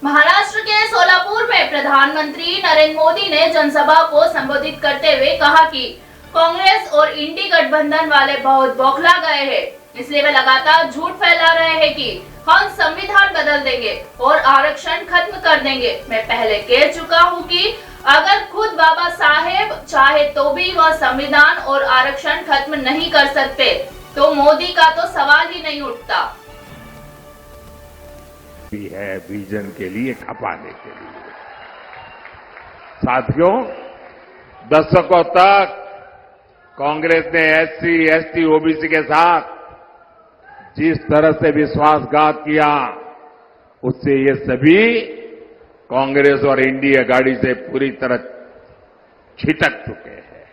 महाराष्ट्र के सोलापुर में प्रधानमंत्री नरेंद्र मोदी ने जनसभा को संबोधित करते हुए कहा कि कांग्रेस और इंडी गठबंधन वाले बहुत बौखला गए हैं, इसलिए वे लगातार झूठ फैला रहे हैं कि हम संविधान बदल देंगे और आरक्षण खत्म कर देंगे। मैं पहले कह चुका हूं कि अगर खुद बाबा साहेब चाहे तो भी वह संविधान और आरक्षण खत्म नहीं कर सकते, तो मोदी का तो सवाल ही नहीं उठता। है विजन के लिए खपाने के लिए। साथियों, दशकों तक कांग्रेस ने एससी, एसटी, ओबीसी के साथ जिस तरह से विश्वासघात किया, उससे ये सभी कांग्रेस और इंडिया गाड़ी से पूरी तरह छिटक चुके हैं।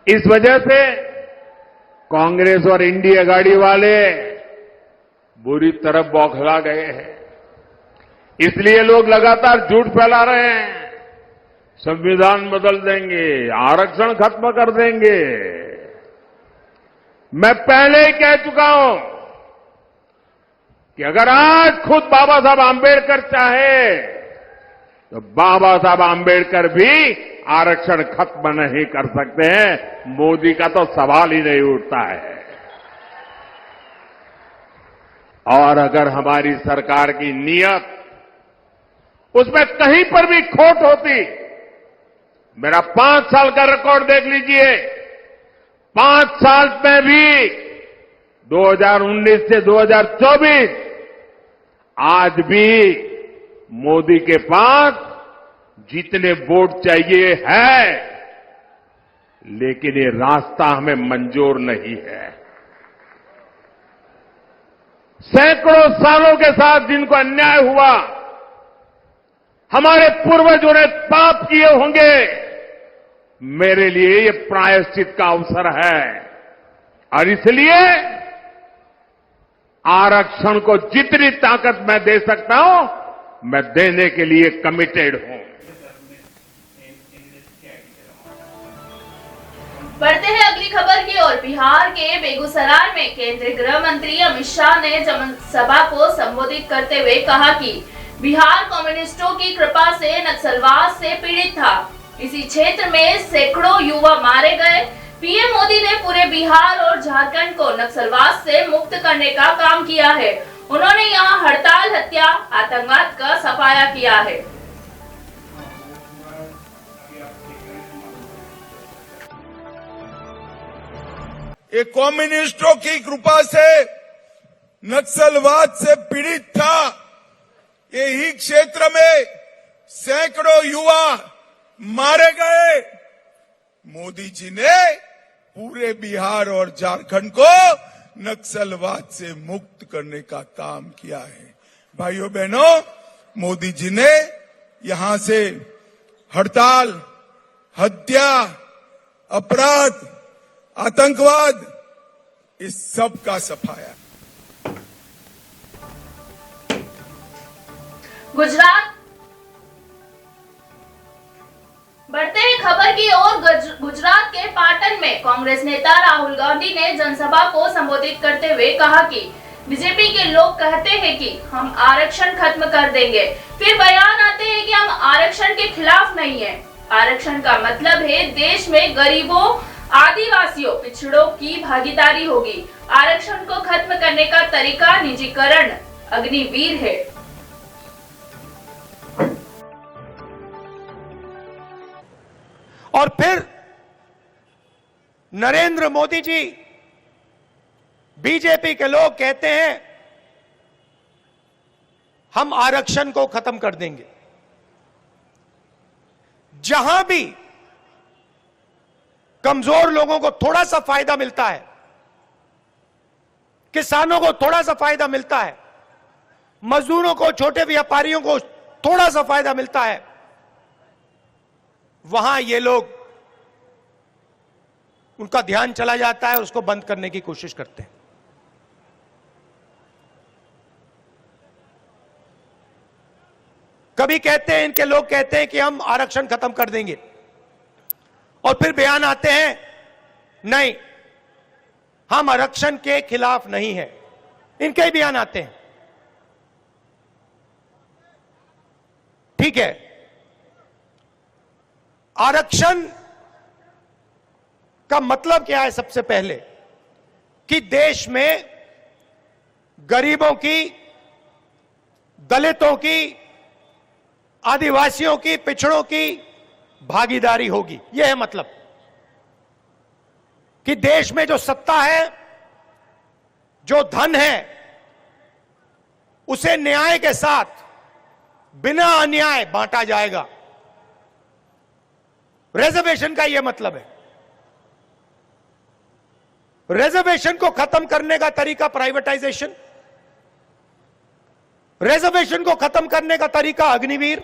इस वजह से कांग्रेस और इंडिया गाड़ी वाले बुरी तरह बौखला गए हैं। इसलिए लोग लगातार झूठ फैला रहे हैं, संविधान बदल देंगे, आरक्षण खत्म कर देंगे। मैं पहले ही कह चुका हूं कि अगर आज खुद बाबा साहब आंबेडकर चाहे तो बाबा साहब आंबेडकर भी आरक्षण खत्म नहीं कर सकते हैं। मोदी का तो सवाल ही नहीं उठता है। और अगर हमारी सरकार की नीयत उसमें कहीं पर भी खोट होती, मेरा 5 साल का रिकॉर्ड देख लीजिए, 5 साल में भी 2019 से 2024 आज भी मोदी के पास जितने वोट चाहिए है, लेकिन ये रास्ता हमें मंजूर नहीं है। सैकड़ों सालों के साथ जिनको अन्याय हुआ, हमारे पूर्वजों ने पाप किए होंगे, मेरे लिए ये प्रायश्चित का अवसर है। और इसलिए आरक्षण को जितनी ताकत मैं दे सकता हूं, मैं देने के लिए कमिटेड हूं। बढ़ते हैं अगली खबर की ओर। बिहार के बेगूसराय में केंद्रीय गृह मंत्री अमित शाह ने जनसभा को संबोधित करते हुए कहा कि बिहार कम्युनिस्टों की कृपा से नक्सलवाद से पीड़ित था। इसी क्षेत्र में सैकड़ों युवा मारे गए। पीएम मोदी ने पूरे बिहार और झारखंड को नक्सलवाद से मुक्त करने का काम किया है। उन्होंने यहां हड़ताल, हत्या, आतंकवाद का सफाया किया है। ये कम्युनिस्टों की कृपा से नक्सलवाद से पीड़ित था। यही क्षेत्र में सैकड़ों युवा मारे गए। मोदी जी ने पूरे बिहार और झारखंड को नक्सलवाद से मुक्त करने का काम किया है। भाइयों बहनों, मोदी जी ने यहां से हड़ताल, हत्या, अपराध, आतंकवाद, इस सब का सफाया। गुजरात। बढ़ते हैं खबर की ओर। गुजरात के पाटन में कांग्रेस नेता राहुल गांधी ने जनसभा को संबोधित करते हुए कहा कि बीजेपी के लोग कहते हैं कि हम आरक्षण खत्म कर देंगे, फिर बयान आते हैं कि हम आरक्षण के खिलाफ नहीं है। आरक्षण का मतलब है देश में गरीबों, आदिवासियों, पिछड़ों की भागीदारी होगी। आरक्षण को खत्म करने का तरीका निजीकरण, अग्निवीर है। और फिर नरेंद्र मोदी जी, बीजेपी के लोग कहते हैं हम आरक्षण को खत्म कर देंगे। जहां भी कमजोर लोगों को थोड़ा सा फायदा मिलता है, किसानों को थोड़ा सा फायदा मिलता है, मजदूरों को, छोटे व्यापारियों को थोड़ा सा फायदा मिलता है, वहां ये लोग, उनका ध्यान चला जाता है, उसको बंद करने की कोशिश करते हैं। कभी कहते हैं, इनके लोग कहते हैं कि हम आरक्षण खत्म कर देंगे, और फिर बयान आते हैं नहीं, हम आरक्षण के खिलाफ नहीं है। इनके ही बयान आते हैं। ठीक है, आरक्षण का मतलब क्या है? सबसे पहले कि देश में गरीबों की, दलितों की, आदिवासियों की, पिछड़ों की भागीदारी होगी। यह है मतलब कि देश में जो सत्ता है, जो धन है, उसे न्याय के साथ बिना अन्याय बांटा जाएगा। रिजर्वेशन का यह मतलब है। रिजर्वेशन को खत्म करने का तरीका प्राइवेटाइजेशन, रिजर्वेशन को खत्म करने का तरीका अग्निवीर।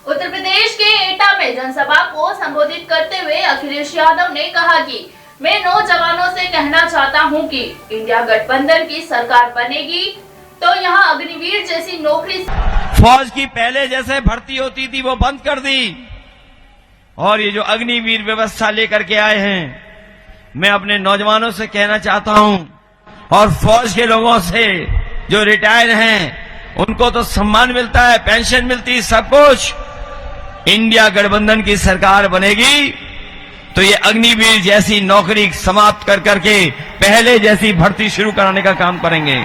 उत्तर प्रदेश के एटा में जनसभा को संबोधित करते हुए अखिलेश यादव ने कहा कि मैं नौजवानों से कहना चाहता हूं कि इंडिया गठबंधन की सरकार बनेगी तो यहां अग्निवीर जैसी नौकरी, फौज की पहले जैसे भर्ती होती थी वो बंद कर दी, और ये जो अग्निवीर व्यवस्था लेकर के आए हैं, मैं अपने नौजवानों से कहना चाहता हूं, और फौज के लोगों से जो रिटायर हैं उनको तो सम्मान मिलता है, पेंशन मिलती है, सब कुछ। इंडिया गठबंधन की सरकार बनेगी तो ये अग्निवीर जैसी नौकरी समाप्त कर करके पहले जैसी भर्ती शुरू कराने का काम करेंगे।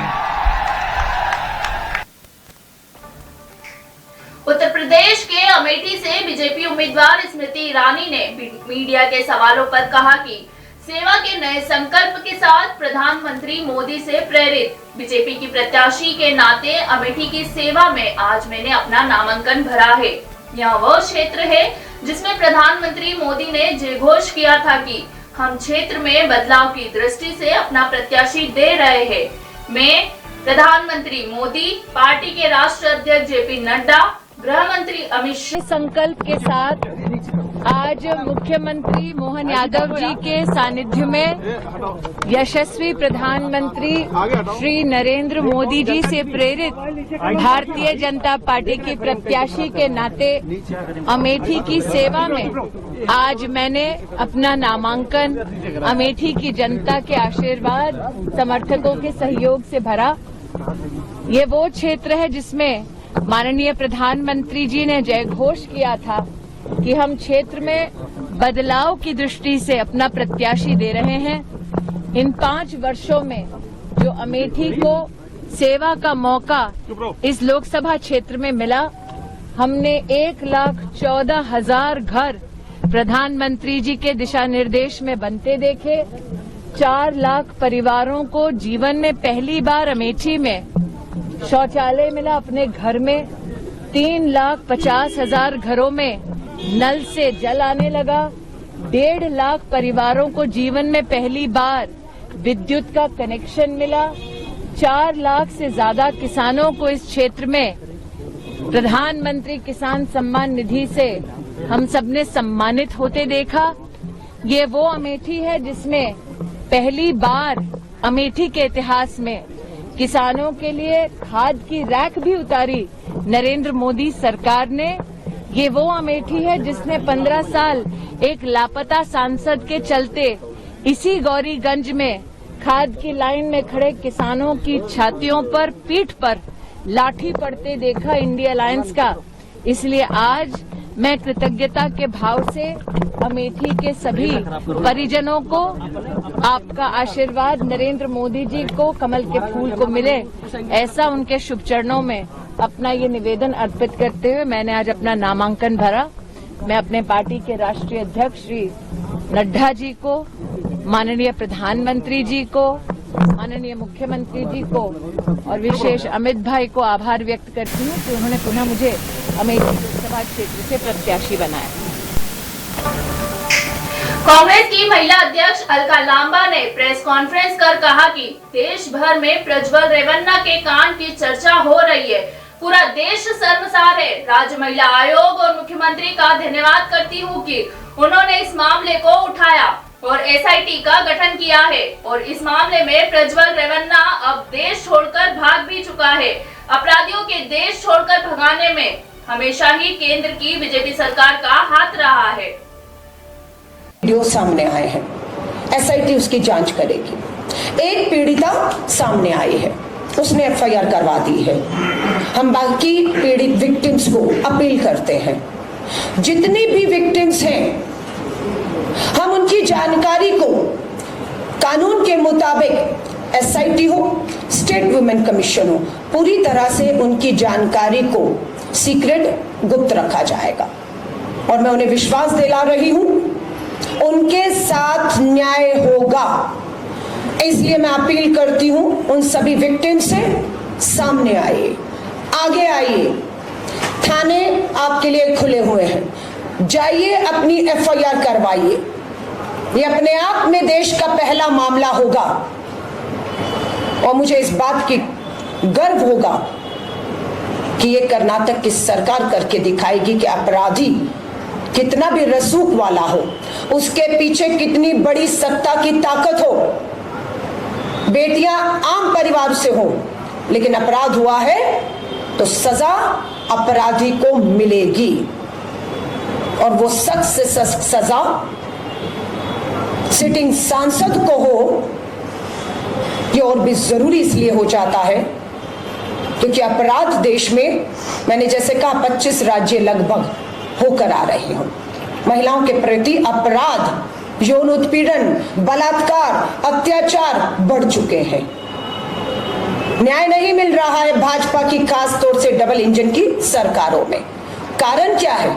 उत्तर प्रदेश के अमेठी से बीजेपी उम्मीदवार स्मृति ईरानी ने मीडिया के सवालों पर कहा कि सेवा के नए संकल्प के साथ प्रधानमंत्री मोदी से प्रेरित बीजेपी की प्रत्याशी के नाते अमेठी की सेवा में आज मैंने अपना नामांकन भरा है। यह वह क्षेत्र है जिसमें प्रधानमंत्री मोदी ने जयघोष किया था कि हम क्षेत्र में बदलाव की दृष्टि से अपना प्रत्याशी दे रहे हैं। मैं, प्रधानमंत्री मोदी, पार्टी के राष्ट्रीय अध्यक्ष जेपी नड्डा, गृह मंत्री अमित शाह संकल्प के साथ आज मुख्यमंत्री मोहन यादव जी के सानिध्य में यशस्वी प्रधानमंत्री श्री नरेंद्र मोदी जी से प्रेरित भारतीय जनता पार्टी की प्रत्याशी के नाते अमेठी की सेवा में आज मैंने अपना नामांकन अमेठी की जनता के आशीर्वाद, समर्थकों के सहयोग से भरा। ये वो क्षेत्र है जिसमें माननीय प्रधानमंत्री जी ने जयघोष किया था कि हम क्षेत्र में बदलाव की दृष्टि से अपना प्रत्याशी दे रहे हैं। इन 5 वर्षों में जो अमेठी को सेवा का मौका इस लोकसभा क्षेत्र में मिला, हमने 1,14,000 घर प्रधानमंत्री जी के दिशा निर्देश में बनते देखे। 4 लाख परिवारों को जीवन में पहली बार अमेठी में शौचालय मिला अपने घर में। 3,50,000 घरों में नल से जल आने लगा। 1.5 लाख परिवारों को जीवन में पहली बार विद्युत का कनेक्शन मिला। 4 लाख से ज्यादा किसानों को इस क्षेत्र में प्रधानमंत्री किसान सम्मान निधि से हम सबने सम्मानित होते देखा। ये वो अमेठी है जिसमें पहली बार अमेठी के इतिहास में किसानों के लिए खाद की रैक भी उतारी नरेंद्र मोदी सरकार ने। ये वो अमेठी है जिसने 15 साल एक लापता सांसद के चलते इसी गौरीगंज में खाद की लाइन में खड़े किसानों की छातियों पर, पीठ पर लाठी पड़ते देखा इंडिया अलायंस का। इसलिए आज मैं कृतज्ञता के भाव से अमेठी के सभी परिजनों को आपका आशीर्वाद नरेंद्र मोदी जी को कमल के फूल को मिले, ऐसा उनके शुभ चरणों में अपना ये निवेदन अर्पित करते हुए मैंने आज अपना नामांकन भरा। मैं अपने पार्टी के राष्ट्रीय अध्यक्ष श्री नड्डा जी को, माननीय प्रधानमंत्री जी को, माननीय मुख्यमंत्री जी को और विशेष अमित भाई को आभार व्यक्त करती हूँ कि उन्होंने पुनः मुझे अमेठी लोकसभा क्षेत्र से प्रत्याशी बनाया। कांग्रेस की महिला अध्यक्ष अलका लांबा ने प्रेस कॉन्फ्रेंस कर कहा कि देश भर में प्रज्वल रेवन्ना के कांड की चर्चा हो रही है, पूरा देश शर्मसार है। राज्य महिला आयोग और मुख्यमंत्री का धन्यवाद करती हूँ कि उन्होंने इस मामले को उठाया और एसआईटी का गठन किया है, और इस मामले में प्रज्वल रेवन्ना अब देश छोड़कर भाग भी चुका है। अपराधियों के देश छोड़कर भगाने में हमेशा ही केंद्र की बीजेपी सरकार का हाथ रहा है। वीडियो सामने आए हैं, एसआईटी उसकी जांच करेगी। एक पीड़िता सामने आई है उसने एफआईआर करवा दी है। हम बाकी पीड़ित विक्टिम्स को अपील करते हैं, जितनी भी विक्टिम्स हैं हम उनकी जानकारी को कानून के मुताबिक एसआईटी हो, स्टेट वुमेन कमीशन हो, पूरी तरह से उनकी जानकारी को सीक्रेट गुप्त रखा जाएगा। और मैं उन्हें विश्वास दिला रही हूं उनके साथ न्याय होगा। इसलिए मैं अपील करती हूं उन सभी विक्टिम से, सामने आइए, आगे आइए, थाने आपके लिए खुले हुए हैं, जाइए अपनी एफआईआर करवाइए। ये अपने आप में देश का पहला मामला होगा और मुझे इस बात की गर्व होगा कि ये कर्नाटक की सरकार करके दिखाएगी कि अपराधी कितना भी रसूख वाला हो, उसके पीछे कितनी बड़ी सत्ता की ताकत हो, बेटियां आम परिवार से हो, लेकिन अपराध हुआ है तो सजा अपराधी को मिलेगी। और वो सख्त से सख्त सजा सिटिंग सांसद को हो, ये और भी जरूरी इसलिए हो जाता है क्योंकि अपराध देश में, मैंने जैसे कहा, 25 राज्य लगभग होकर आ रहे हों। महिलाओं के प्रति अपराध, यौन उत्पीड़न, बलात्कार, अत्याचार बढ़ चुके हैं। न्याय नहीं मिल रहा है भाजपा की खास तौर से डबल इंजन की सरकारों में। कारण क्या है?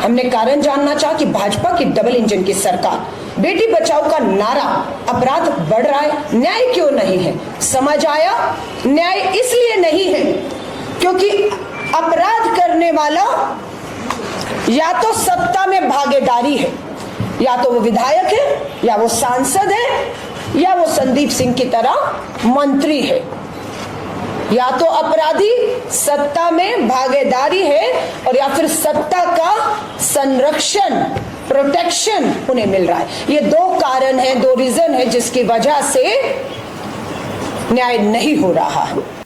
हमने कारण जानना चाहा कि भाजपा की डबल इंजन की सरकार, बेटी बचाओ का नारा, अपराध बढ़ रहा है, न्याय क्यों नहीं है? समझ आया, न्याय इसलिए नहीं है क्योंकि अपराध करने वाला या तो सत्ता में भागीदारी है, या तो वो विधायक है, या वो सांसद है, या वो संदीप सिंह की तरह मंत्री है। या तो अपराधी सत्ता में भागीदारी है और या फिर सत्ता का संरक्षण, प्रोटेक्शन उन्हें मिल रहा है। ये दो कारण हैं, दो रीजन है जिसकी वजह से न्याय नहीं हो रहा है।